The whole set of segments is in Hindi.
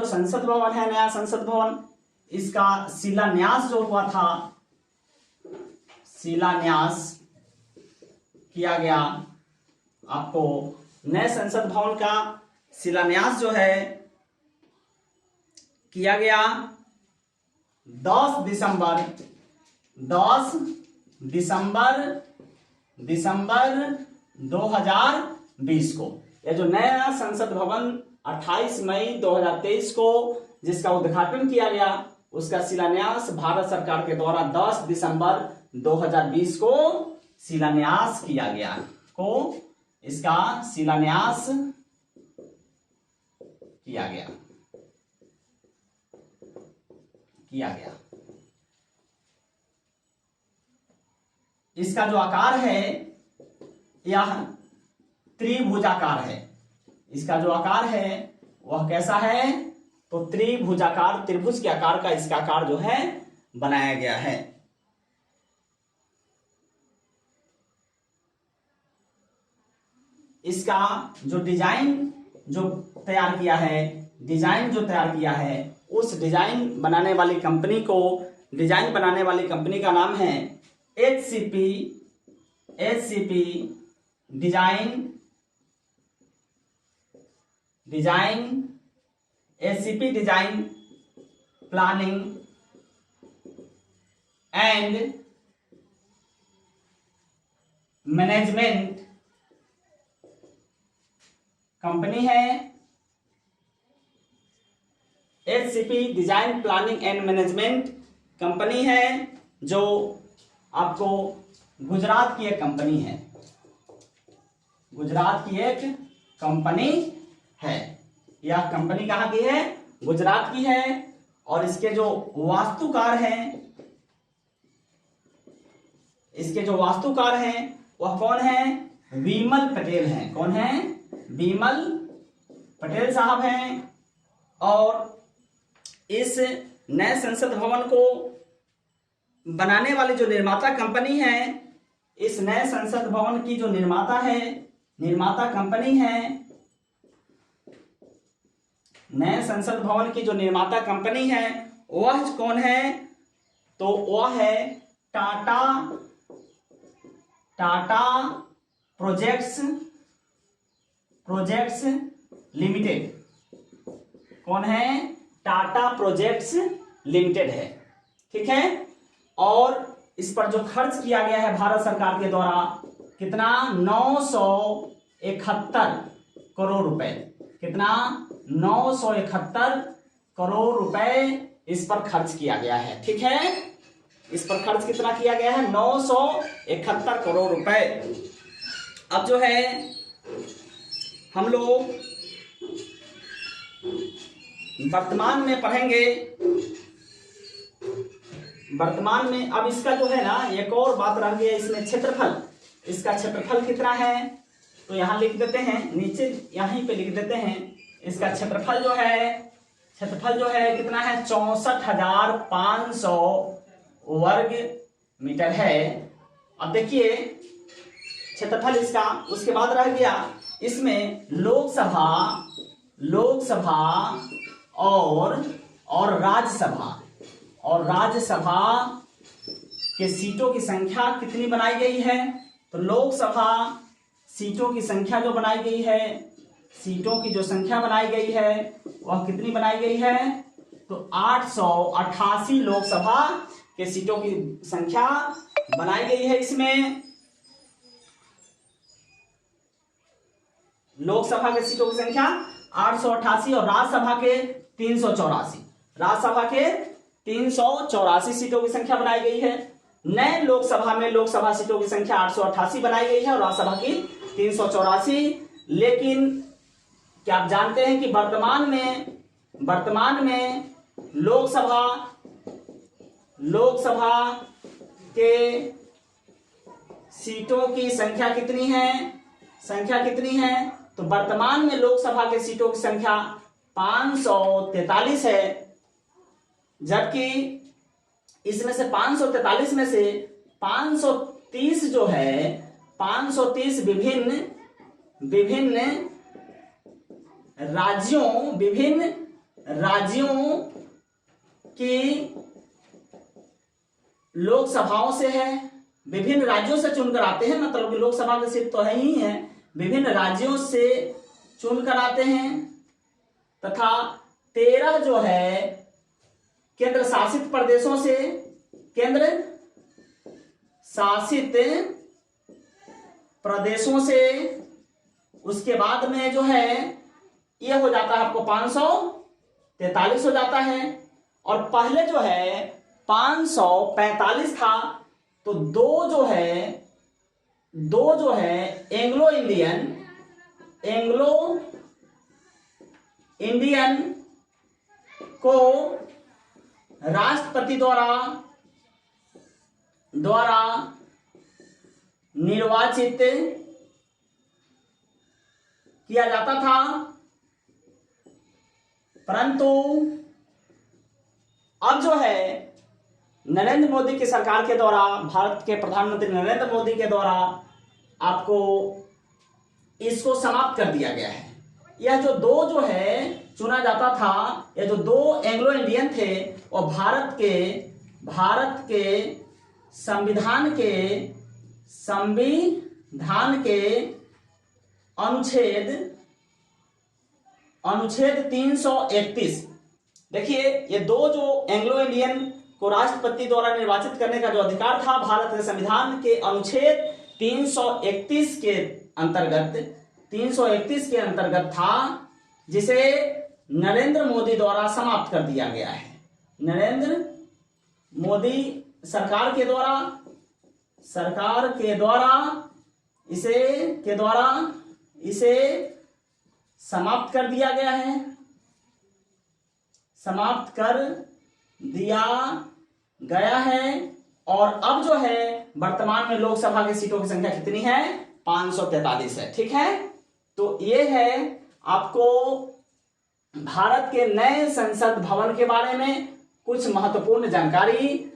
संसद भवन है, नया संसद भवन, इसका शिलान्यास जो हुआ था, शिलान्यास किया गया। आपको नए संसद भवन का शिलान्यास जो है किया गया 10 दिसंबर 2020 को। यह जो नया संसद भवन 28 मई 2023 को जिसका उद्घाटन किया गया, उसका शिलान्यास भारत सरकार के द्वारा 10 दिसंबर 2020 को शिलान्यास किया गया। इसका शिलान्यास किया गया। इसका जो आकार है यह त्रिभुजाकार है। इसका जो आकार है वह कैसा है? तो त्रिभुजाकार, त्रिभुज के आकार का इसका आकार जो है बनाया गया है। इसका जो डिजाइन जो तैयार किया है, उस डिजाइन बनाने वाली कंपनी का नाम है HCP design planning and management company है। HCP design planning and management company है, जो आपको गुजरात की एक कंपनी है। यह कंपनी कहाँ की है? गुजरात की है। और इसके जो वास्तुकार हैं वह कौन है? विमल पटेल हैं। कौन है? विमल पटेल साहब हैं। और इस नए संसद भवन को बनाने वाली जो निर्माता कंपनी है, इस नए संसद भवन की जो निर्माता कंपनी है, नए संसद भवन की जो निर्माता कंपनी है वह कौन है? तो वह है टाटा प्रोजेक्ट्स लिमिटेड। कौन है? टाटा प्रोजेक्ट्स लिमिटेड है। ठीक है। और इस पर जो खर्च किया गया है भारत सरकार के द्वारा, कितना? 971 करोड़ रुपए। कितना? 971 करोड़ रुपए इस पर खर्च किया गया है। ठीक है। इस पर खर्च कितना किया गया है? 971 करोड़ रुपए। अब जो है हम लोग वर्तमान में पढ़ेंगे। वर्तमान में अब इसका जो है ना, एक और बात रह गई इसमें, क्षेत्रफल। इसका क्षेत्रफल कितना है? तो यहां लिख देते हैं, नीचे यहीं पे लिख देते हैं। इसका क्षेत्रफल जो है कितना है? 64,500 वर्ग मीटर है। अब देखिए क्षेत्रफल इसका। उसके बाद रह गया इसमें लोकसभा और राज्यसभा के सीटों की संख्या कितनी बनाई गई है? तो लोकसभा सीटों की संख्या जो बनाई गई है, सीटों की जो संख्या बनाई गई है वह कितनी बनाई गई है? तो 888 लोकसभा के सीटों की संख्या बनाई गई है। इसमें लोकसभा के सीटों की संख्या 888 और राज्यसभा के 384। राज्यसभा के 384 सीटों की संख्या बनाई गई है। नए लोकसभा में लोकसभा सीटों की संख्या 888 बनाई गई है और राज्यसभा की 384। लेकिन क्या आप जानते हैं कि वर्तमान में लोकसभा के सीटों की संख्या कितनी है? तो वर्तमान में लोकसभा के सीटों की संख्या 543 है। जबकि इसमें से 543 में से 530 जो है, 530 विभिन्न राज्यों, विभिन्न राज्यों की लोकसभाओं से है, विभिन्न राज्यों से चुनकर आते हैं, मतलब कि लोकसभा की सीट तो है ही है, विभिन्न राज्यों से चुनकर आते हैं, तथा 13 जो है केंद्र शासित प्रदेशों से, केंद्र शासित प्रदेशों से। उसके बाद में जो है ये हो जाता है आपको 543 हो जाता है। और पहले जो है 545 था, तो दो जो है एंग्लो इंडियन को राष्ट्रपति द्वारा निर्वाचित किया जाता था, परंतु अब जो है नरेंद्र मोदी की सरकार के द्वारा, भारत के प्रधानमंत्री नरेंद्र मोदी के द्वारा आपको इसको समाप्त कर दिया गया है। यह जो दो जो है चुना जाता था, यह जो दो एंग्लो इंडियन थे, वो भारत के संविधान के अनुच्छेद 331। देखिए, ये दो जो एंग्लो इंडियन को राष्ट्रपति द्वारा निर्वाचित करने का जो अधिकार था, भारत के संविधान के अनुच्छेद 331 के अंतर्गत था, जिसे नरेंद्र मोदी द्वारा समाप्त कर दिया गया है। नरेंद्र मोदी सरकार के द्वारा इसे समाप्त कर दिया गया है, समाप्त कर दिया गया है। और अब जो है वर्तमान में लोकसभा की सीटों की संख्या कितनी है? 543 है। ठीक है, तो ये है आपको भारत के नए संसद भवन के बारे में कुछ महत्वपूर्ण जानकारी।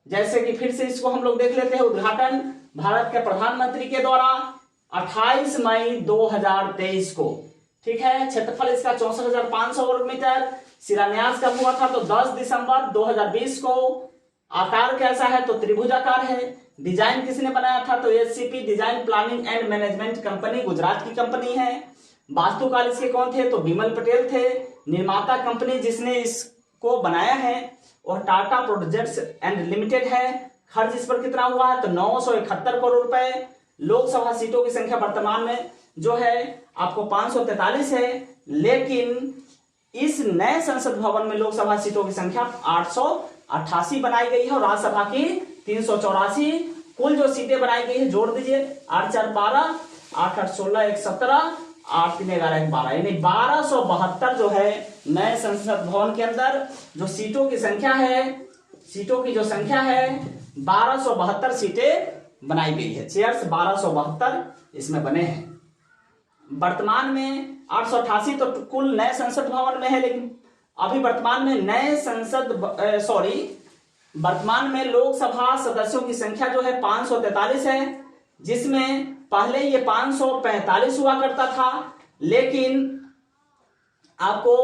जैसे कि फिर से इसको हम लोग देख लेते हैं। उद्घाटन भारत के प्रधानमंत्री के द्वारा 28 मई 2023 को। ठीक है, क्षेत्रफल इसका 64,500 वर्ग मीटर। शिलान्यास कब हुआ था? तो 10 दिसंबर 2020 को। आकार कैसा है? तो त्रिभुजाकार है। डिजाइन किसने बनाया था? तो SCP design planning and management company, Gujarat की कंपनी है। वास्तुकार इसके कौन थे? तो बिमल पटेल थे। निर्माता कंपनी जिसने इसको बनाया है और टाटा प्रोजेक्ट्स एंड लिमिटेड है। खर्च इस पर कितना हुआ है? तो 971 करोड़ रुपए। लोकसभा सीटों की संख्या वर्तमान में जो है आपको 543 है, लेकिन इस नए संसद भवन में लोकसभा सीटों की संख्या 888 बनाई गई है और राज्यसभा की 384। कुल जो सीटें बनाई गई है जोड़ दीजिए, 8 4 12, 8 8 16, 1 17, 8 3 11, 1 12, यानी 1272 जो है नए संसद भवन के अंदर जो सीटों की संख्या है, सीटों की जो संख्या है 1272 सीटें बनाई गई है। चेयर्स 1272 इसमें बने हैं। वर्तमान में 888 तो कुल नए संसद भवन में है, लेकिन अभी वर्तमान में लोकसभा सदस्यों की संख्या जो है 543 है, जिसमें पहले ये 545 हुआ करता था, लेकिन आपको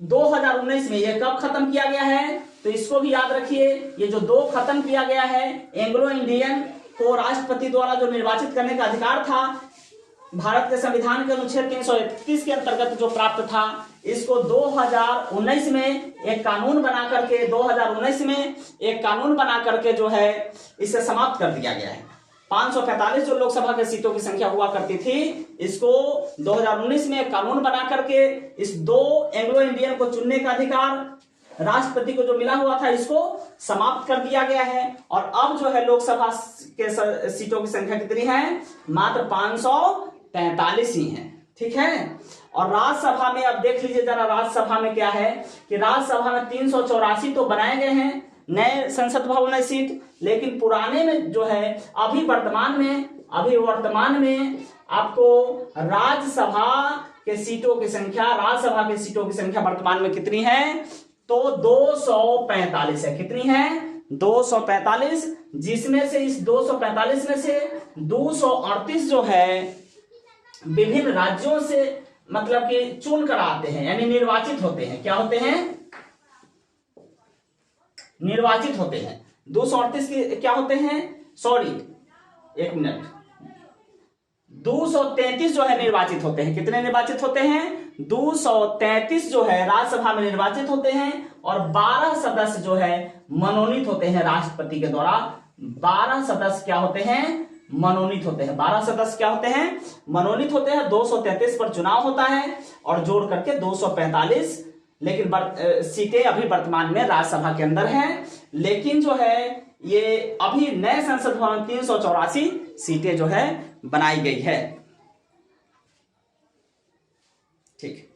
2019 में ये कब खत्म किया गया है? तो इसको भी याद रखिए, ये जो दो खत्म किया गया है, एंग्लो इंडियन को राष्ट्रपति द्वारा जो निर्वाचित करने का अधिकार था, भारत के संविधान के अनुच्छेद 331 के अंतर्गत जो प्राप्त था, इसको 2019 में एक कानून बना करके जो है इसे समाप्त कर दिया गया है। 545 जो लोकसभा के सीटों की संख्या हुआ करती थी, इसको 2019 में एक कानून बना करके इस दो एंग्लो इंडियन को चुनने का अधिकार राष्ट्रपति को जो मिला हुआ था, इसको समाप्त कर दिया गया है। और अब जो है लोकसभा के सीटों की संख्या कितनी है? मात्र 543 ही है। ठीक है, और राज्यसभा में अब देख लीजिए जरा, राज्यसभा में क्या है कि राज्यसभा में 384 तो बनाए गए हैं नए संसद भवन में सीट, लेकिन पुराने में जो है अभी वर्तमान में आपको राज्यसभा के सीटों की संख्या वर्तमान में कितनी है? तो 245 है। कितनी है? 245, जिसमें से इस 245 में से 238 जो है विभिन्न राज्यों से मतलब कि चुन कर आते हैं, यानी निर्वाचित होते हैं। क्या होते हैं? निर्वाचित होते हैं। 238 के क्या होते हैं? सॉरी, एक मिनट, 233 जो है निर्वाचित होते हैं। कितने निर्वाचित होते हैं? 233 जो है राज्यसभा में निर्वाचित होते हैं, और 12 सदस्य जो है मनोनीत होते हैं राष्ट्रपति के द्वारा। 12 सदस्य क्या होते हैं? मनोनीत होते हैं। 12 सदस्य क्या होते हैं? मनोनीत होते हैं। 233 पर चुनाव होता है और जोड़ करके 245, लेकिन सीटें अभी वर्तमान में राज्यसभा के अंदर हैं। लेकिन जो है ये अभी नए संसद भवन में 384 सीटें जो है बनाई गई है। ठीक।